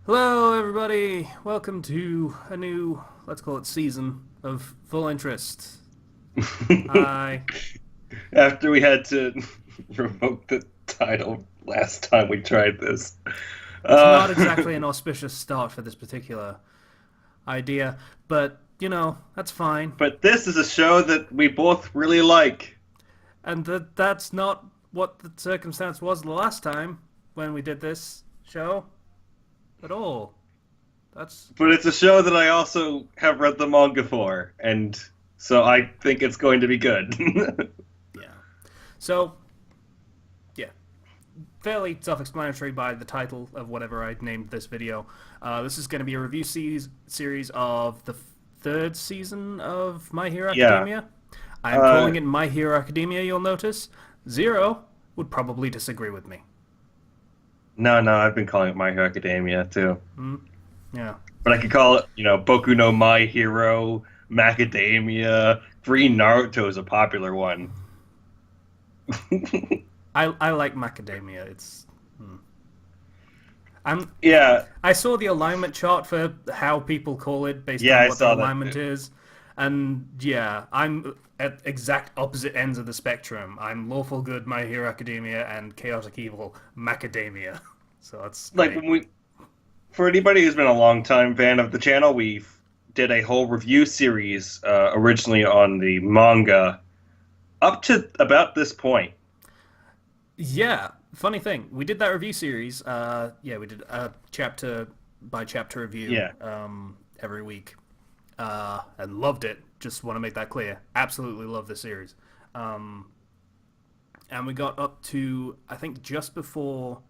Hello, everybody. Welcome to a new, let's call it season of Full Interest. Hi. After we had to revoke the title last time we tried this. It's not Uh, exactly an auspicious start for this particular idea, but, that's fine. but this is a show that we both really like. And that's not what the circumstance was the last time when we did this show at all. That's, But it's a show that I also have read the manga for, and so I think it's going to be good. yeah. So, yeah, fairly self-explanatory by the title of whatever I named this video. This is going to be a review series of the third season of My Hero Yeah. Academia. I am Uh, calling it My Hero Academia, you'll notice. Zero would probably disagree with me. no, I've been calling it My Hero Academia too. Yeah. But I could call it, Boku no My Hero, Macadamia. Green Naruto is a popular one. I like macadamia. It's I'm Yeah, I saw the alignment chart for how people call it based yeah, on I what their saw that alignment too. is. And yeah, I'm at exact opposite ends of the spectrum. I'm lawful good My Hero Academia and chaotic evil macadamia. So that's Like great. when we For anybody who's been a long time fan of the channel, we did a whole review series originally on the manga up to about this point. Yeah, funny thing. We did that review series. Yeah, we did a chapter by chapter review Yeah, every week. And loved it. Just want to make that clear. Absolutely love the series. Um, and we got up to I think just before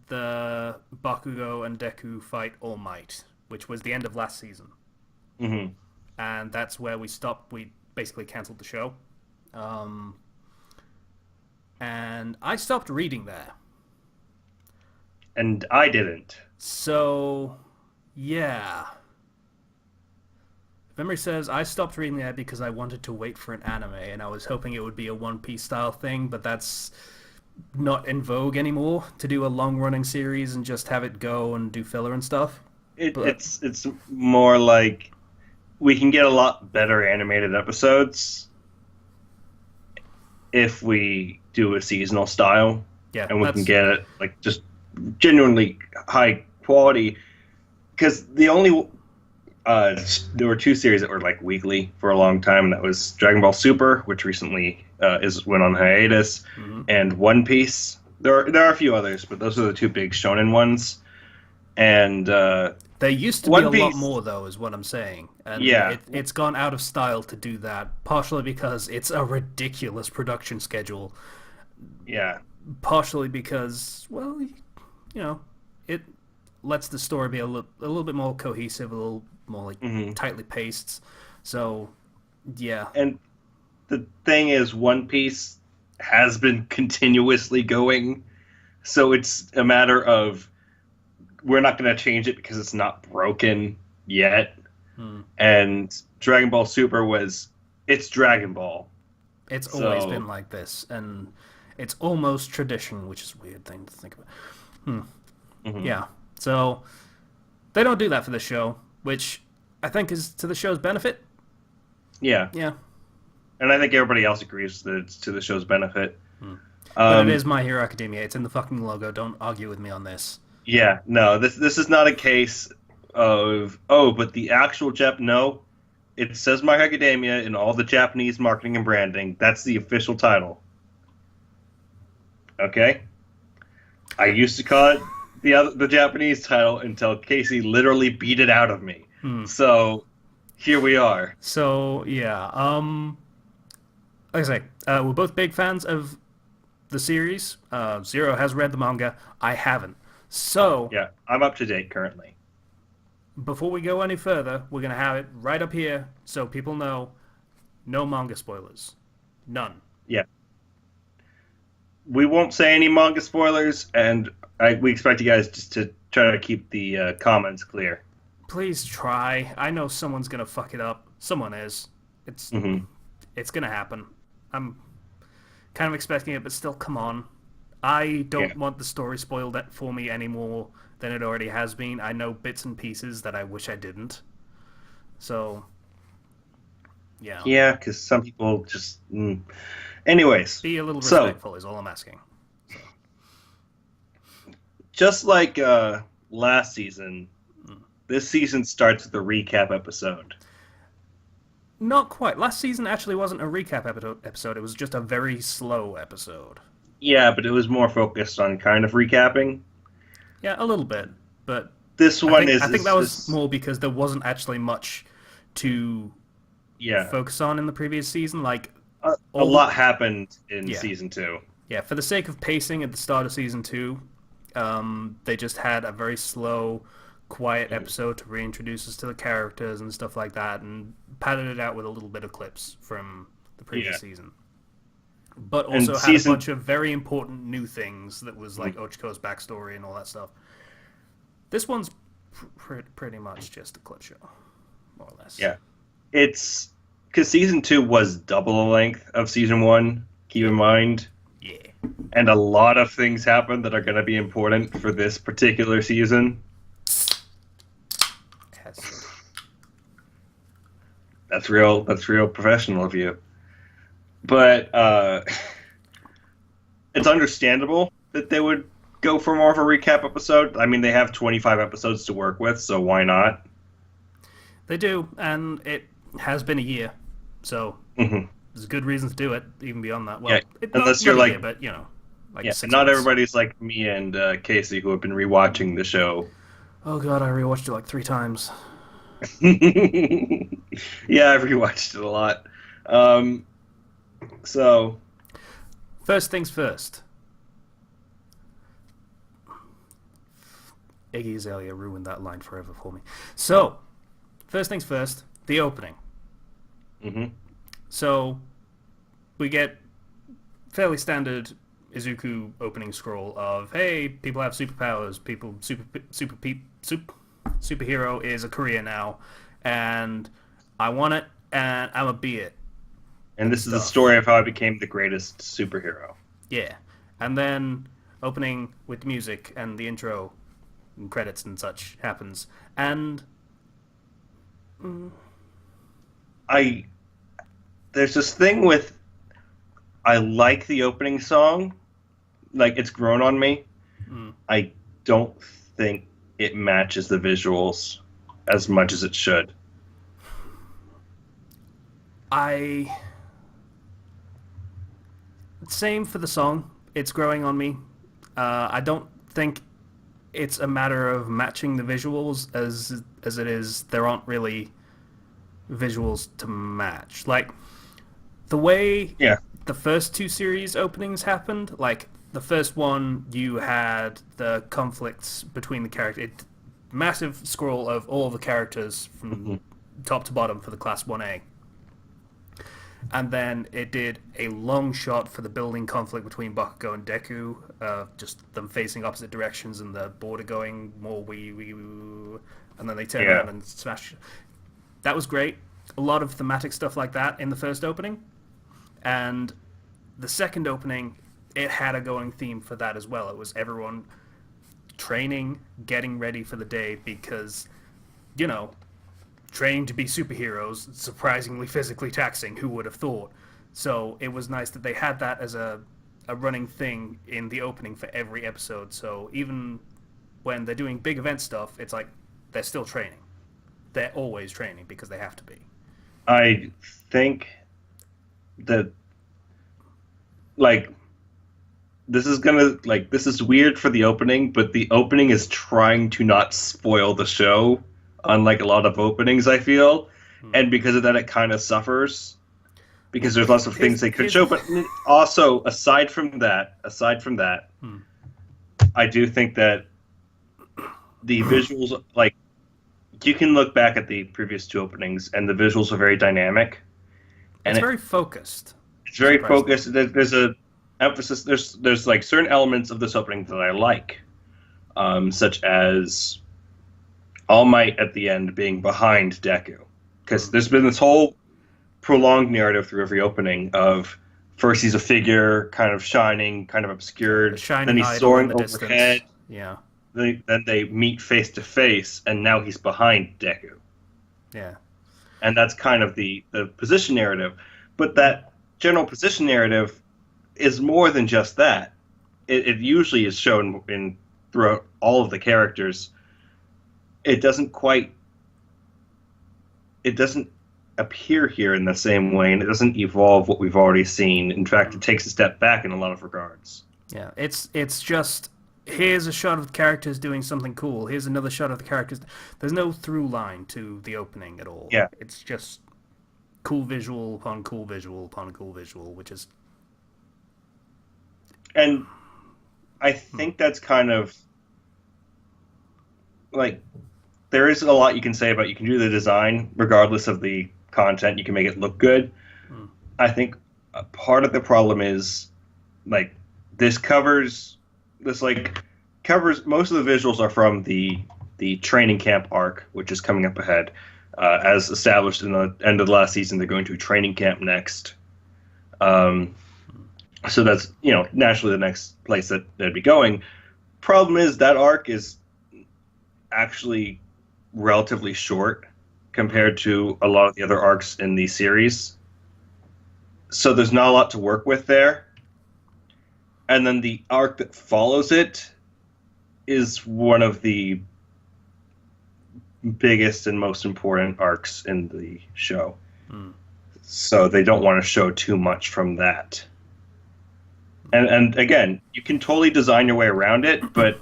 the Bakugo and Deku fight All Might, which was the end of last season, hmm and that's where we stopped. We basically cancelled the show, um, and I stopped reading there. and I didn't. So, yeah. Memory says I stopped reading that because I wanted to wait for an anime, and I was hoping it would be a One Piece style thing, but that's not in vogue anymore to do a long running series and just have it go and do filler and stuff. It, But it's it's more like we can get a lot better animated episodes if we do a seasonal style, yeah, and we can that's get it like just genuinely high quality. Because there were two series that were like weekly for a long time, and that was Dragon Ball Super, which recently is went on hiatus, mhm. and One Piece. There are a few others, but those are the two big shonen ones. And There used to be a One lot Piece, more, though, is what I'm saying. And yeah, it's gone out of style to do that, partially because it's a ridiculous production schedule, yeah, partially because, well, it lets the story be a little bit more cohesive, a little more like hmm tightly paced. So, yeah. and the thing is, One Piece has been continuously going, so it's a matter of we're not going to change it because it's not broken yet. Hmm. And Dragon Ball Super it's Dragon Ball. It's always been So like this, and it's almost tradition, which is a weird thing to think about. Hmm. mhm, Yeah. So they don't do that for the show, which I think is to the show's benefit. yeah, Yeah. and I think everybody else agrees that it's to the show's benefit. But it Um, is My Hero Academia. It's in the fucking logo. Don't argue with me on this. yeah, no, this is not a case of but the actual Jap. No, it says My Hero Academia in all the Japanese marketing and branding. That's the official title. Okay, I used to call it the Japanese title until Casey literally beat it out of me. Hmm. So here we are. So yeah. Like I say, we're both big fans of the series. Zero has read the manga. I haven't. So Yeah, I'm up to date currently. before we go any further, we're gonna have it right up here so people know. No manga spoilers. None. Yeah, we won't say any manga spoilers, and we expect you guys just to try to keep the comments clear. Please try. I know someone's gonna fuck it up. Someone is. It's hmm it's gonna happen. I'm kind of expecting it, but still, come on. I Yeah. don't want the story spoiled for me any more than it already has been. I know bits and pieces that I wish I didn't. So, yeah. Yeah, because some people just. Anyways, Be a little so respectful is all I'm asking. So, just like last season, mm. this season starts with a recap episode. Not quite. Last season actually wasn't a recap episode. It was just a very slow episode. Yeah, but it was more focused on kind of recapping. Yeah, a little bit, but This I one think is I think that is, was is more because there wasn't actually much to yeah. focus on in the previous season. Like A all the lot happened in yeah season two. yeah for the sake of pacing at the start of season two, they just had a very slow, quiet Mhm. episode to reintroduce us to the characters and stuff like that, and padded it out with a little bit of clips from the Yeah, previous season. But and also had a season bunch of very important new things that was like Ochiko's backstory and all that stuff. This one's pretty much just a clip show, more or less. yeah, it's because season two was double the length of season one. Keep in mind, Yeah. and a lot of things happen that are going to be important for this particular season. Has said. That's real. That's real professional of you. But it's understandable that they would go for more of a recap episode. I mean, they have 25 episodes to work with, so why not? They do, and it has been a year, so Hmm. there's good reason to do it. Even beyond that, well, Yeah, unless you're not a like, year, but you know, like yeah, 6 not months. everybody's like me and Casey who have been rewatching the show. Oh god, I rewatched it like 3 times. Yeah, I've rewatched it a lot. Um, so, First things first. Iggy Azalea ruined that line forever for me. So, first things first, the opening. mhm. So, we get fairly standard Izuku opening scroll of, hey, people have superpowers, superhero is a career now, and I want it, and I'ma be it. And this is the Stuff. story of how I became the greatest superhero. Yeah. And then opening with music and the intro and credits and such happens. And I there's this thing with I like the opening song, like it's grown on me. mm, I don't think it matches the visuals as much as it should. I same for the song. It's growing on me. I don't think it's a matter of matching the visuals as it is. There aren't really visuals to match. Like the way Yeah, the first two series openings happened, like the first one, you had the conflicts between the characters. Massive scroll of all the characters from top to bottom for the Class 1A. And then it did a long shot for the building conflict between Bakugo and Deku, just them facing opposite directions and the border going more and then they turn yeah. around and smash. That was great. A lot of thematic stuff like that in the first opening. And the second opening, it had a going theme for that as well. It was everyone training, getting ready for the day because, you know, training to be superheroes, surprisingly physically taxing, who would have thought? So it was nice that they had that as a running thing in the opening for every episode. So even when they're doing big event stuff, it's like they're still training. They're always training because they have to be. I think that like this is weird for the opening, but the opening is trying to not spoil the show, unlike a lot of openings I feel, and because of that it kind of suffers because there's lots of things they could show. But also aside from that, I do think that the visuals, like you can look back at the previous two openings and the visuals are very dynamic and It's very focused. it's very surprisingly. focused. There's a emphasis. There's like certain elements of this opening that I like, such as All Might at the end being behind Deku, because there's been this whole prolonged narrative through every opening of First, he's a figure, kind of shining, kind of The obscured. Then shining he's idol in soaring the overhead. distance. Yeah, Then they meet face to face, and now he's behind Deku. yeah. And that's kind of the position narrative. But that general position narrative is more than just that. It usually is shown in throughout all of the characters. It doesn't quite. It doesn't appear here in the same way, and it doesn't evolve what we've already seen. In fact, it takes a step back in a lot of regards. Yeah, it's just here's a shot of the characters doing something cool. Here's another shot of the characters. There's no through line to the opening at all. Yeah. It's just cool visual upon cool visual upon cool visual, which is And I think that's kind of like there is a lot you can say about you can do the design regardless of the content. You can make it look good. I think a part of the problem is like this covers most of the visuals are from the training camp arc, which is coming up ahead. As established in the end of the last season, they're going to training camp next. So that's naturally the next place that they'd be going. Problem is that arc is actually relatively short compared to a lot of the other arcs in the series. So there's not a lot to work with there. And then the arc that follows it is one of the biggest and most important arcs in the show. So they don't want to show too much from that. And again, you can totally design your way around it, but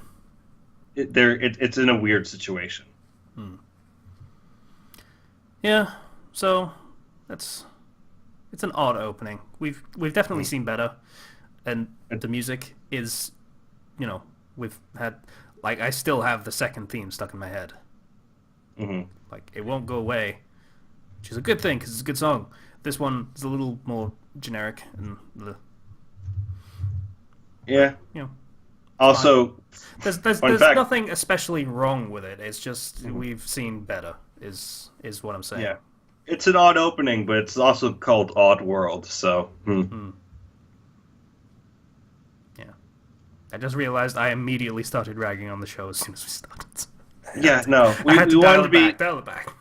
it's in a weird situation. yeah. So it's an odd opening. We've definitely seen better, and the music is, we've had I still have the second theme stuck in my head. Like it won't go away, which is a good thing because it's a good song. This one is a little more generic and yeah. you know. Also, There's fact, nothing especially wrong with it. It's just we've seen better. Is what I'm saying. yeah, it's an odd opening, but it's also called Odd World. So, yeah. I just realized I immediately started ragging on the show as soon as we started. yeah, no, we I had to wanted to be. dial it back.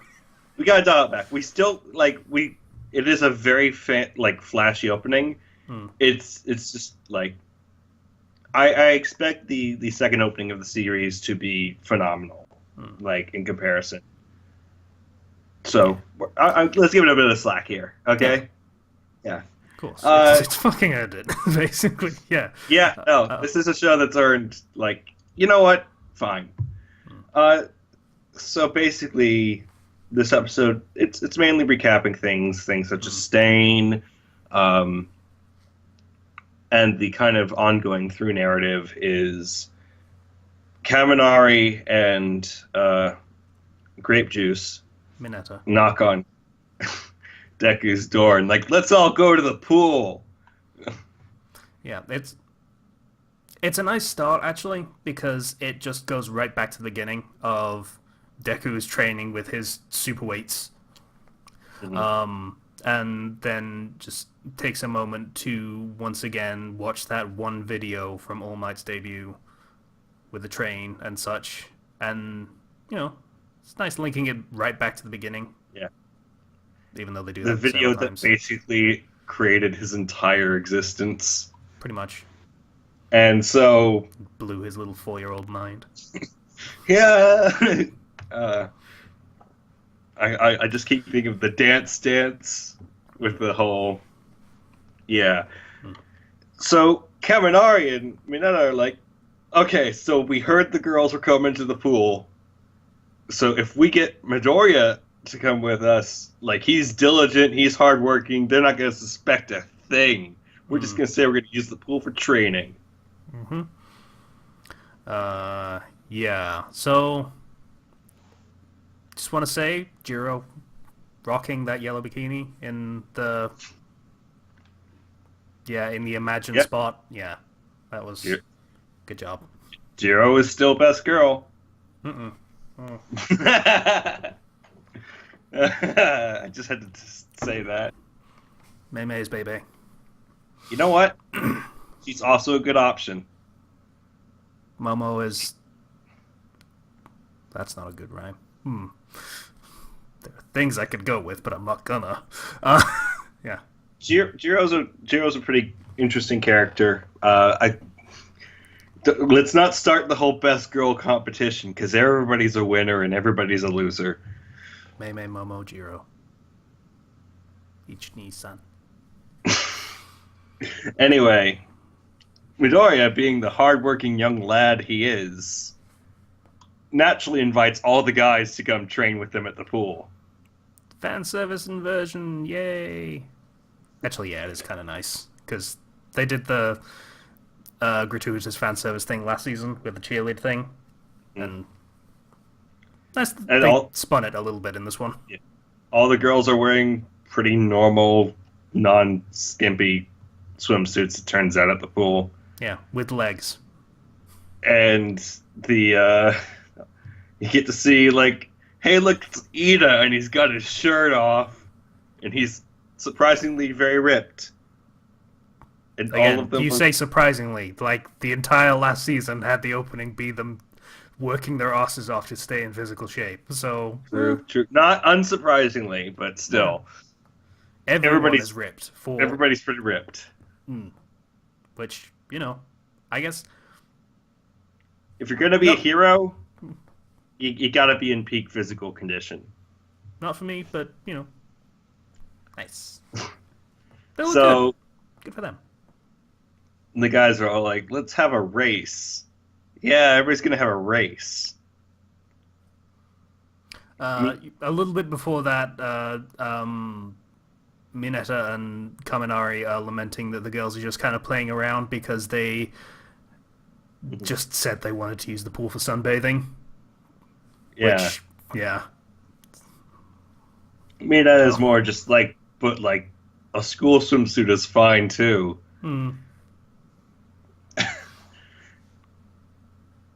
We gotta dial it back. We still It is a very flashy opening. It's just I expect the second opening of the series to be phenomenal, in comparison. So let's give it a bit of slack here, okay? Yeah. Of course. It's fucking ended, basically. Yeah. Yeah. No, this is a show that's earned you know what? Fine. So basically, this episode it's mainly recapping things such as Stain, and the kind of ongoing through narrative is Kaminari and Grape Juice Mineta knock on Deku's door and let's all go to the pool. Yeah, it's a nice start actually because it just goes right back to the beginning of Deku's training with his super weights. And then just takes a moment to once again watch that one video from All Might's debut with the train and such, and it's nice linking it right back to the beginning. Yeah, even though they do the that video several that times. basically created his entire existence, Pretty much and so blew his little 4-year-old mind. yeah. I just keep thinking of the dance with the whole, yeah. So Kaminari and Mineta are like, okay, so we heard the girls were coming to the pool. So if we get Midoriya to come with us, he's diligent, he's hardworking, they're not going to suspect a thing. We're just going to say we're going to use the pool for training. Yeah. So just want to say, Jiro rocking that yellow bikini in the imagined spot. Yeah, that was good job. Jiro is still best girl. Oh. I just had to say that. May's baby. You know what? She's also a good option. Momo is. That's not a good rhyme. There are things I could go with, but I'm not gonna. Uh, yeah. Jiro's a pretty interesting character. Let's not start the whole best girl competition because everybody's a winner and everybody's a loser. Mei Mei Momo Jiro. Ichi-ni-san. Anyway, Midoriya, being the hardworking young lad he is, naturally invites all the guys to come train with him at the pool. Fan service inversion, yay! Actually, yeah, it is kind of nice because they did the gratuitous fan service thing last season with the cheerlead thing, and And they all spun it a little bit in this one. all the girls are wearing pretty normal, non-skimpy swimsuits. It turns out at the pool, Yeah, with legs. and the you get to see like, hey, look, it's Ida, and he's got his shirt off, and he's surprisingly very ripped. And Again, all of them you say surprisingly, like the entire last season had the opening be them working their asses off to stay in physical shape. So true. Not unsurprisingly, but still, everyone everybody's is ripped for everybody's pretty ripped. which, I guess If you're gonna be No. a hero, you gotta be in peak physical condition. not for me, but nice. They look So good for them. the guys are all like, "Let's have a race." Yeah, everybody's gonna have a race. A little bit before that, Mineta and Kaminari are lamenting that the girls are just kind of playing around because they just said they wanted to use the pool for sunbathing. Yeah, Which, yeah. I mean that is more just like, but like a school swimsuit is fine too.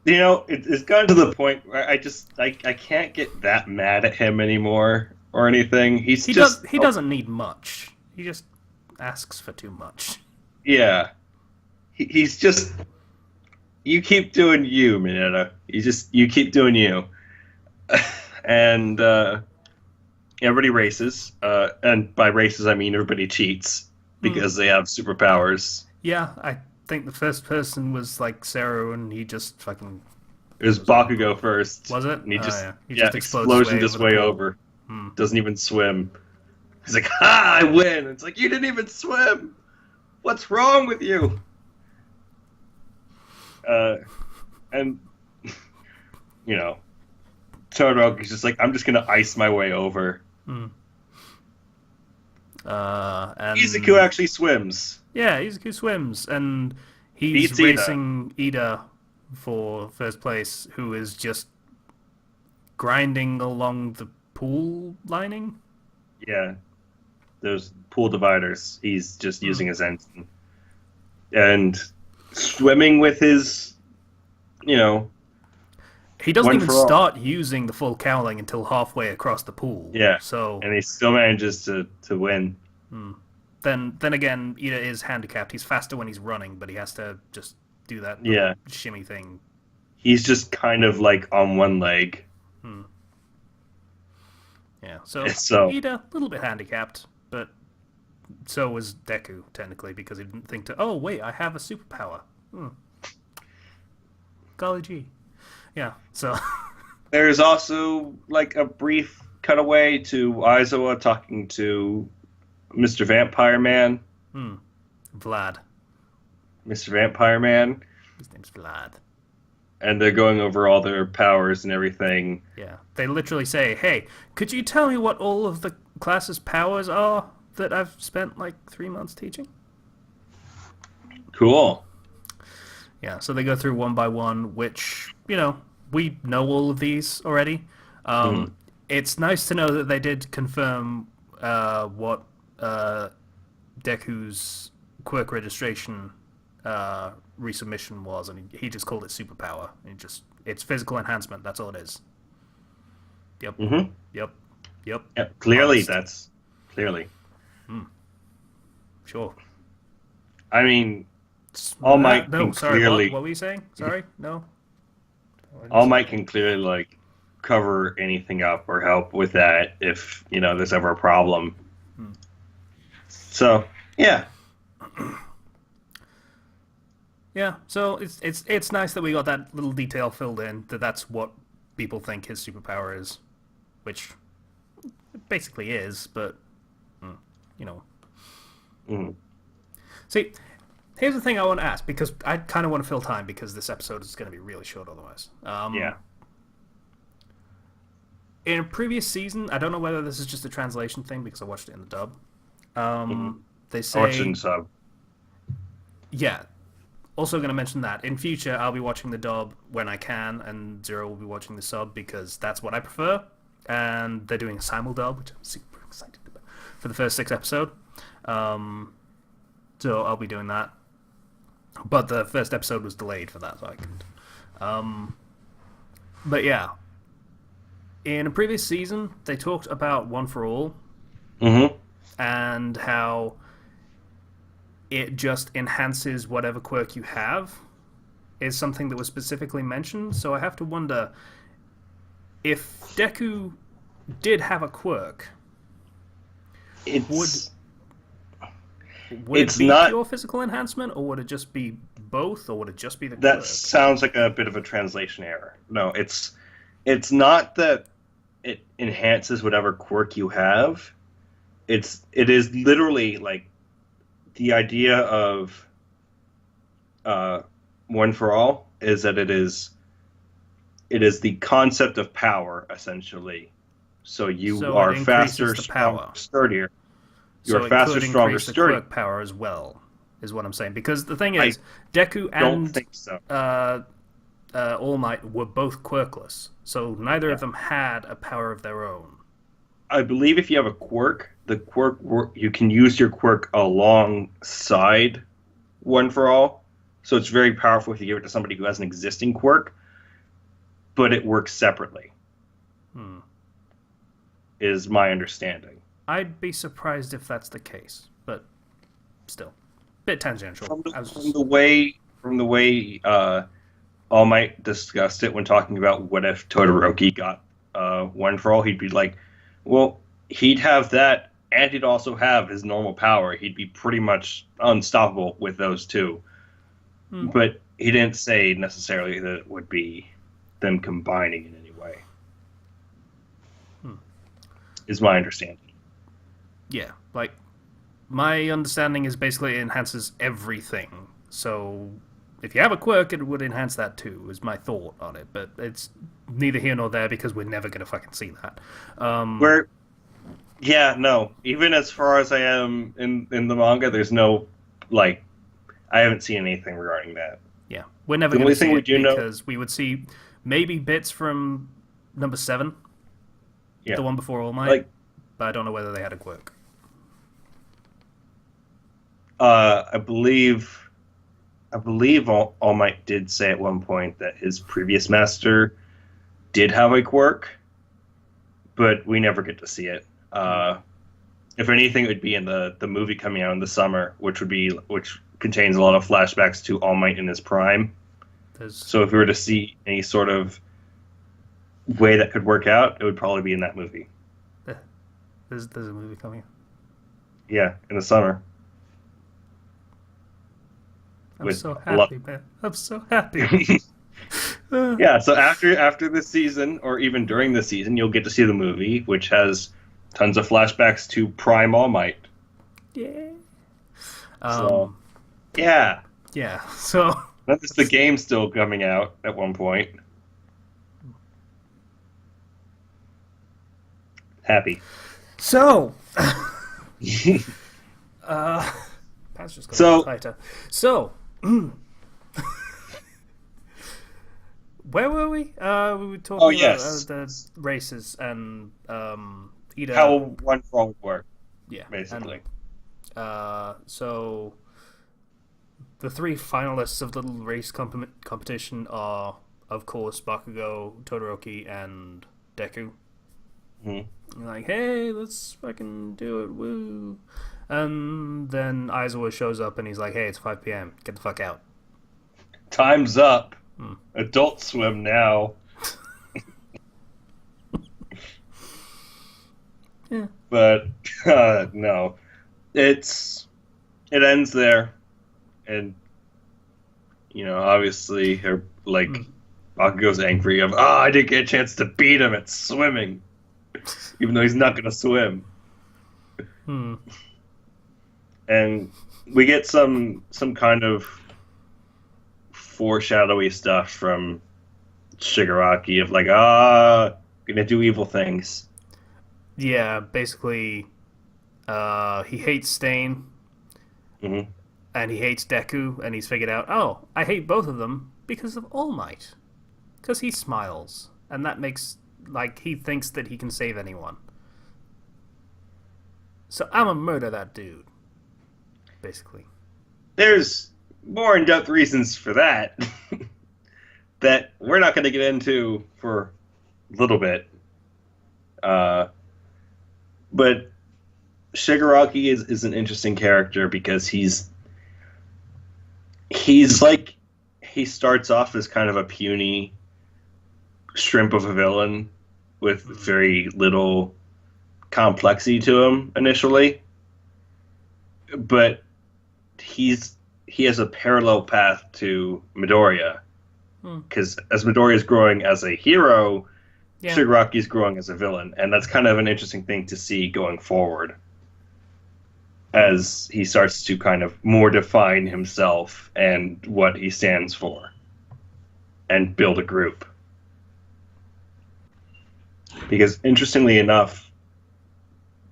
It's gotten to the point where I can't get that mad at him anymore or anything. He doesn't need much. He just asks for too much. Yeah, he's just, you keep doing you, Mineta. You keep doing you, and everybody races. And by races I mean everybody cheats because they have superpowers. Yeah, I think the first person was like Seru, and he just fucking It was Bakugo first. was it? And he just He just explosion this way over. Doesn't even swim. He's like, "Ha! I win!" It's like, you didn't even swim. What's wrong with you? And Todoroki's just like, I'm just gonna ice my way over. And Izuku actually swims. yeah, Izuku swims, and he's Beats Ida. racing Ida for first place, who is just grinding along the pool lining. Yeah, those pool dividers. He's just using his engine and swimming with his, He doesn't One even for all. start using the full cowling until halfway across the pool. Yeah, So and he still manages to win. then again, Ida is handicapped. He's faster when he's running, but he has to just do that Yeah. shimmy thing. He's just kind of like on one leg. Yeah, so So- Ida, a little bit handicapped, but so was Deku, technically, because he didn't think oh, wait, I have a superpower. Golly gee. Yeah, so... There's also like a brief cutaway to Aizawa talking to Mr. Vampire Man. Vlad. Mr. Vampire Man. His name's Vlad. And they're going over all their powers and everything. Yeah, they literally say, hey, could you tell me what all of the class's powers are that I've spent like 3 months teaching? Cool. Yeah, so they go through one by one, which, we know all of these already. It's nice to know that they did confirm what Deku's quirk registration resubmission was, and he just called it superpower. It's physical enhancement, that's all it is. Yep. Mm-hmm. Yep. Clearly, Honest. that's clearly. Sure. I mean, All Might No, can sorry. What? clearly What were you saying? Sorry. No. What did you All say? Might can clearly like cover anything up or help with that if there's ever a problem. Hmm. So yeah, Yeah. So it's nice that we got that little detail filled in that that's what people think his superpower is, which it basically is. But you know, mm, see, here's the thing I want to ask because I kind of want to fill time because this episode is going to be really short otherwise. yeah. In a previous season, I don't know whether this is just a translation thing because I watched it in the dub. hmm They I watched it in say, sub. yeah. Also, going to mention that in future I'll be watching the dub when I can, and Zero will be watching the sub because that's what I prefer. And they're doing a simul dub, which I'm super excited about for the first 6 episodes. So I'll be doing that. But the first episode was delayed for that, so I couldn't. But yeah, in a previous season, they talked about One for All hmm and how it just enhances whatever quirk you have is something that was specifically mentioned. So I have to wonder if Deku did have a quirk, would It's would it it's be not pure physical enhancement, or would it just be both, or would it just be the that quirk? sounds like a bit of a translation error. No, it's not that it enhances whatever quirk you have. It is literally like the idea of uh, One for All is that it is the concept of power essentially. So you So it are increases faster, the stronger, power. sturdier. You are So it faster, could stronger, increase the sturdier. quirk power as well, is what I'm saying. Because the thing I is, Deku don't and think so. All Might were both quirkless, so neither Yeah. of them had a power of their own. I believe if you have a quirk, the you can use your quirk alongside One for All. So it's very powerful if you give it to somebody who has an existing quirk, but it works separately, Hmm. is my understanding. I'd be surprised if that's the case, but still, bit tangential. From the, I was from just the way from the way All Might discussed it when talking about what if Todoroki got One for All, he'd be like, well, he'd have that, and he'd also have his normal power. He'd be pretty much unstoppable with those two. hmm. But he didn't say necessarily that it would be them combining in any way. Hmm. Is my understanding. Yeah, like my understanding is basically it enhances everything. So if you have a quirk, it would enhance that too. Is my thought on it, but it's neither here nor there because we're never gonna fucking see that. Where, yeah, no. Even as far as I am in the manga, there's no like I haven't seen anything regarding that. Yeah, we're never The going only to thing see we it do know, because we would see maybe bits from number 7, yeah, the one before All Might, like but I don't know whether they had a quirk. I believe All Might did say at one point that his previous master did have a quirk, but we never get to see it. If anything, it would be in the movie coming out in the summer, which contains a lot of flashbacks to All Might in his prime. There's So if we were to see any sort of way that could work out, it would probably be in that movie. there's a movie coming. Yeah, in the summer. I'm With so a lot. happy, man. I'm so happy. Yeah, so after this season, or even during the season, you'll get to see the movie, which has tons of flashbacks to Prime All Might. Yeah. So yeah, Yeah. So notice the game still coming out at one point. Happy. so pants just got a So- little tighter. So where were we? We were talking Oh, about yes. the races and Ida. How One for All would work, Yeah, basically. So the 3 finalists of the little race competition are, of course, Bakugo, Todoroki, and Deku. Mhm. You're like, hey, let's fucking do it, woo! And then Aizawa shows up and he's like, "Hey, it's 5 p.m. Get the fuck out." Time's up. Hmm. Adult Swim now. Yeah. But no, it ends there, and obviously, her like Hmm. Bakugo's angry of, I didn't get a chance to beat him at swimming, even though he's not gonna swim. Hmm. And we get some kind of foreshadowy stuff from Shigaraki of like, gonna do evil things. Yeah, basically, he hates Stain Hmm. and he hates Deku, and he's figured out, oh, I hate both of them because of All Might. Because he smiles, and that makes, like, he thinks that he can save anyone. So I'm gonna murder that dude, basically. There's more in-depth reasons for that that we're not going to get into for a little bit. Uh, but Shigaraki is an interesting character because he's like he starts off as kind of a puny shrimp of a villain with very little complexity to him initially, but he has a parallel path to Midoriya Hmm. because as Midoriya is growing as a hero, Yeah. Shigaraki is growing as a villain, and that's kind of an interesting thing to see going forward as he starts to kind of more define himself and what he stands for and build a group. Because interestingly enough,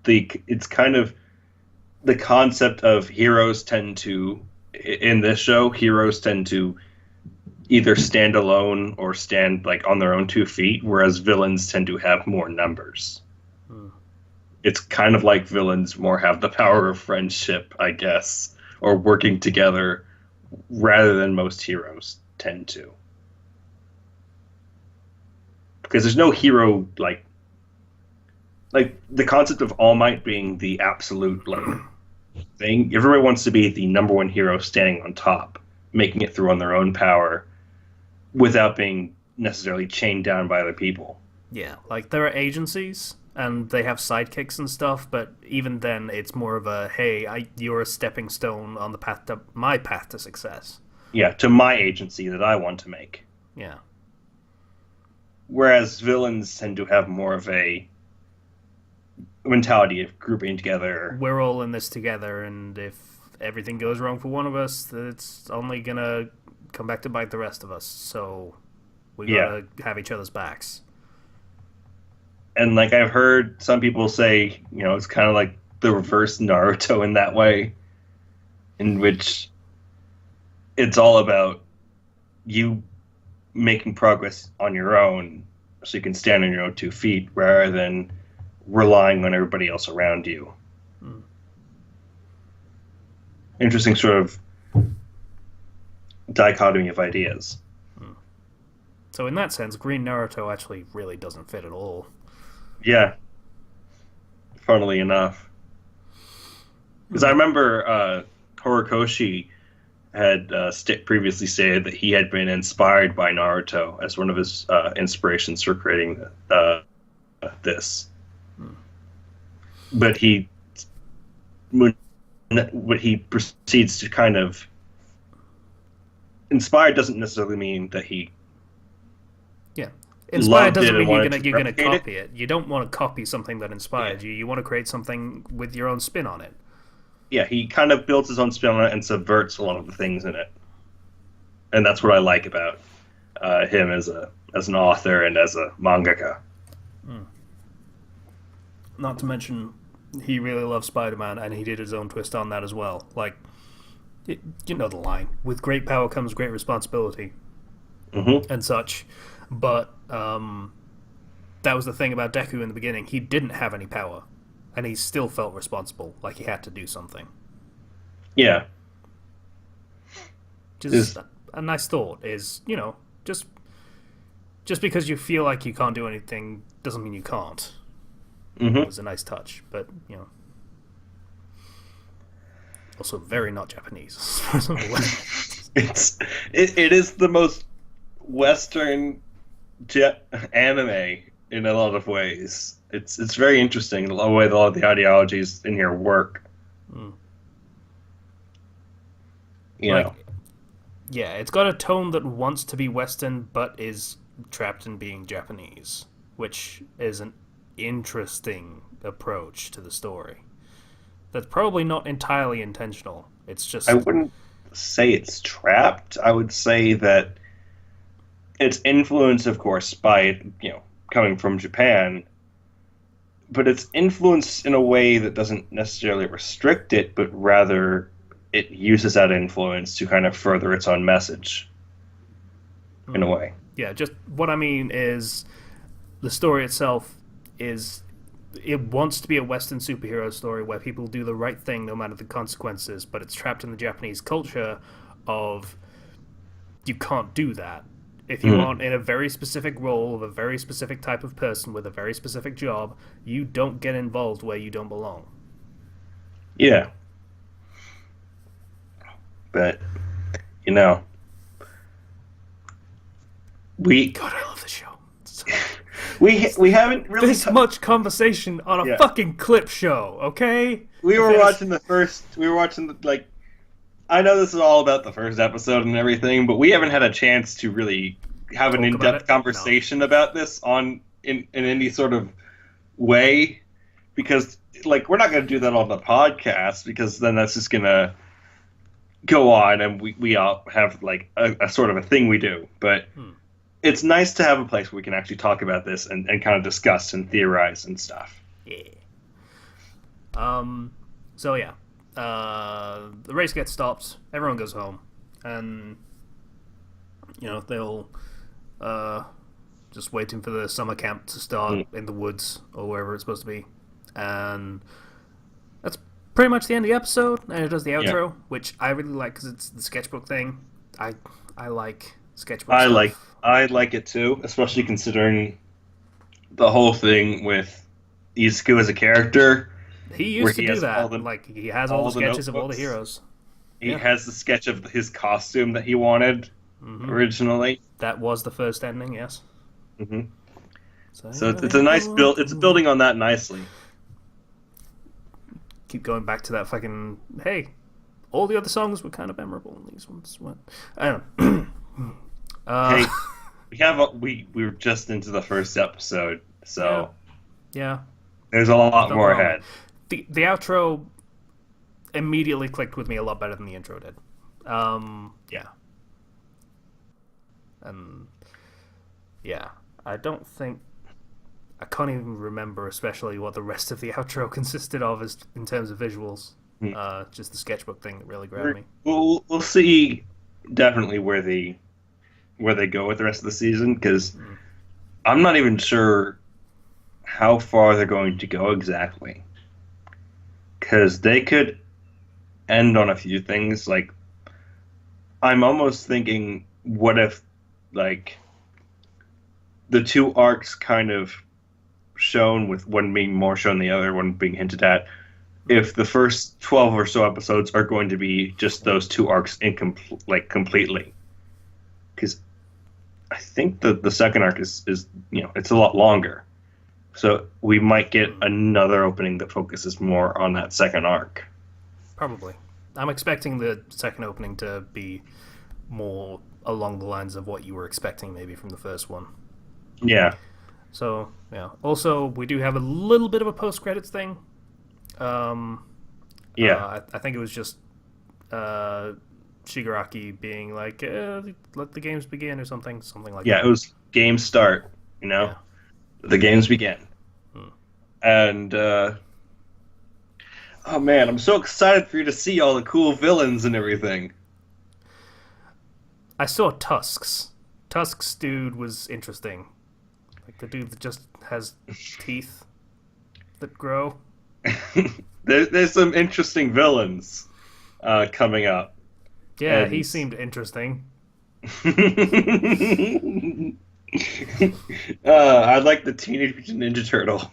it's kind of the concept of heroes tend to in this show, heroes tend to either stand alone or stand like on their own 2 feet, whereas villains tend to have more numbers. Hmm. It's kind of like villains more have the power of friendship, I guess, or working together rather than most heroes tend to. Because there's no hero like the concept of All Might being the absolute like thing. Everybody wants to be the number one hero standing on top, making it through on their own power without being necessarily chained down by other people. Yeah, like there are agencies and they have sidekicks and stuff, but even then, it's more of a hey, you're a stepping stone on the path to my path to success. Yeah, to my agency that I want to make. Yeah. Whereas villains tend to have more of a mentality of grouping together. We're all in this together, and if everything goes wrong for one of us, it's only gonna come back to bite the rest of us. So we gotta have each other's backs. And like I've heard some people say, it's kind of like the reverse Naruto in that way, in which it's all about you making progress on your own so you can stand on your own 2 feet rather than relying on everybody else around you. Hmm. Interesting sort of dichotomy of ideas. So in that sense, Green Naruto actually really doesn't fit at all. Yeah, funnily enough. Because I remember Horikoshi had previously stated that he had been inspired by Naruto as one of his inspirations for creating this. But what he proceeds to kind of inspired doesn't necessarily mean that he Yeah. Inspired loved it doesn't and mean you're wanted to gonna replicate copy it. You don't want to copy something that inspired you. You want to create something with your own spin on it. Yeah, he kind of builds his own spin on it and subverts a lot of the things in it, and that's what I like about him as an author and as a mangaka. Not to mention, he really loves Spider-Man, and he did his own twist on that as well. Like, you know the line: "With great power comes great responsibility," and such. But that was the thing about Deku in the beginning. He didn't have any power, and he still felt responsible, like he had to do something. Yeah, Just a nice thought is, just because you feel like you can't do anything doesn't mean you can't. It was a nice touch, but Also, very not Japanese. As far as I'm aware. It is the most Western anime in a lot of ways. It's very interesting the way a lot of the ideologies in here work. Mm. You Like, know, yeah, it's got a tone that wants to be Western, but is trapped in being Japanese, which is an interesting approach to the story. That's probably not entirely intentional. It's I just, wouldn't say it's trapped. I would say that it's influenced, of course, by coming from Japan, but it's influenced in a way that doesn't necessarily restrict it, but rather it uses that influence to kind of further its own message in a way. yeah, just what I mean is the story itself is it wants to be a Western superhero story where people do the right thing no matter the consequences, but it's trapped in the Japanese culture of you can't do that. If you aren't in a very specific role of a very specific type of person with a very specific job, you don't get involved where you don't belong. Yeah, but you know, we God, I love the show. So, we haven't really this much conversation on a Yeah. fucking clip show, okay? we were There's- watching the first. We were watching like. I know this is all about the first episode and everything, but we haven't had a chance to really have an Talk about in-depth it? conversation about this in any sort of way, because like we're not going to do that on the podcast because then that's just going to go on and we all have like a sort of a thing we do. But it's nice to have a place where we can actually talk about this and kind of discuss and theorize and stuff. Yeah. So yeah. The race gets stopped, everyone goes home, and they'll just waiting for the summer camp to start in the woods or wherever it's supposed to be. And that's pretty much the end of the episode, and it does the outro, which I really like because it's the sketchbook thing. I like sketchbook stuff. I like it too, especially considering the whole thing with Izuku as a character. He used to he do has that. all the- Like, he has all the sketches of all the notebooks. heroes. He Yeah. has the sketch of his costume that he wanted originally. That was the first ending, yes. hmm So it's a nice build. It's building on that nicely. Keep going back to that fucking. Hey, all the other songs were kind of memorable, and these ones weren't. I don't know. Hey, we were just into the first episode, so Yeah. there's a lot Don't more get me wrong. ahead. The outro immediately clicked with me a lot better than the intro did. Yeah. And yeah, I can't even remember especially what the rest of the outro consisted of as in terms of visuals. Just the sketchbook thing that really grabbed me. We'll see definitely where they go with the rest of the season, because I'm not even sure how far they're going to go exactly. Because they could end on a few things. Like, I'm almost thinking, what if, like, the two arcs kind of shown, with one being more shown than the other, one being hinted at, if the first 12 or so episodes are going to be just those two arcs completely. Because I think the second arc is it's a lot longer. So we might get another opening that focuses more on that second arc. Probably. I'm expecting the second opening to be more along the lines of what you were expecting maybe from the first one. Yeah. So, yeah. Also, we do have a little bit of a post-credits thing. Yeah. I think it was just Shigaraki being like, let the games begin or something like that. Yeah, it was game start, Yeah. The games begin. And, oh man, I'm so excited for you to see all the cool villains and everything. I saw Tusks. Tusks dude was interesting. Like the dude that just has teeth that grow. There's some interesting villains coming up. Yeah, And- he seemed interesting. I like the Teenage Mutant Ninja Turtle.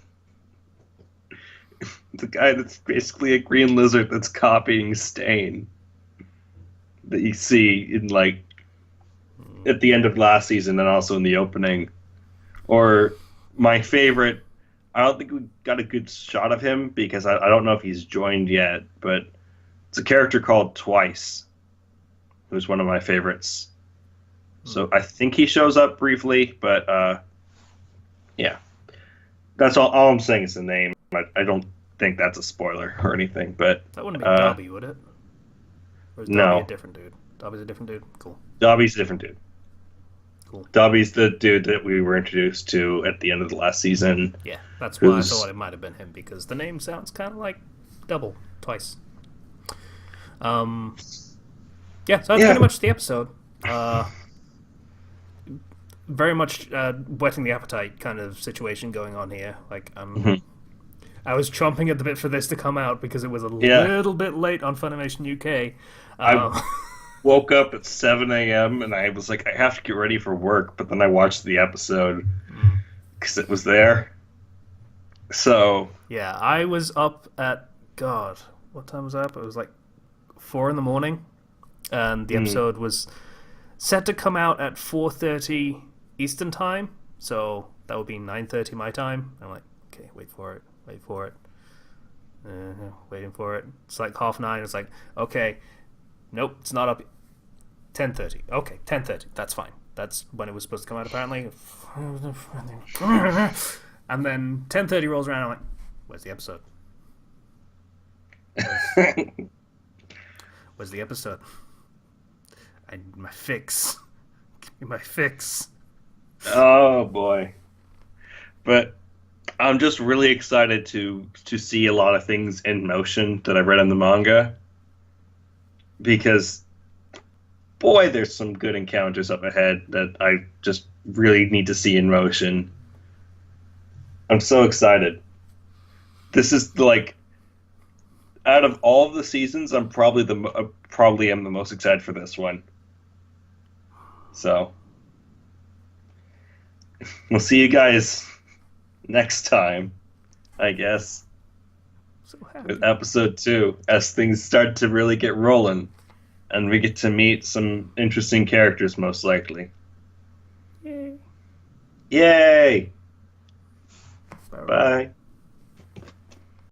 The guy that's basically a green lizard that's copying Stain that you see in like at the end of last season and also in the opening. Or my favorite, I don't think we got a good shot of him because I don't know if he's joined yet, but it's a character called Twice, who's one of my favorites. So I think he shows up briefly, but yeah, that's all I'm saying is the name. I don't think that's a spoiler or anything, but That wouldn't be Dobby, would it? Or is Dobby No. a different dude? Dobby's a different dude? Cool. Dobby's a different dude. Cool. Dobby's the dude that we were introduced to at the end of the last season. Yeah, that's why I Who's- thought it might have been him, because the name sounds kind of like double, twice. Yeah, so that's pretty much the episode. Very much whetting the appetite kind of situation going on here. Like, I was chomping at the bit for this to come out because it was a little bit late on Funimation UK. I woke up at 7 a.m. and I was like, I have to get ready for work, but then I watched the episode because it was there. So yeah, I was up at, God, what time was I up? It was like 4 in the morning, and the episode was set to come out at 4:30 Eastern time, so that would be 9:30 my time. I'm like, okay, wait for it. Waiting for it. It's like 9:30. It's like, okay, nope, it's not up. 10:30. Okay, 10:30. That's fine. That's when it was supposed to come out, apparently. And then 10:30 rolls around. I'm like, where's the episode? Where's the episode? I need my fix. Give me my fix. oh boy. But I'm just really excited to see a lot of things in motion that I read in the manga. Because boy, there's some good encounters up ahead that I just really need to see in motion. I'm so excited. This is like, out of all of the seasons, I'm probably am the most excited for this one. So we'll see you guys next time, I guess, So happy. with episode 2, as things start to really get rolling, and we get to meet some interesting characters, most likely. Yay. Yay! Bye. Bye.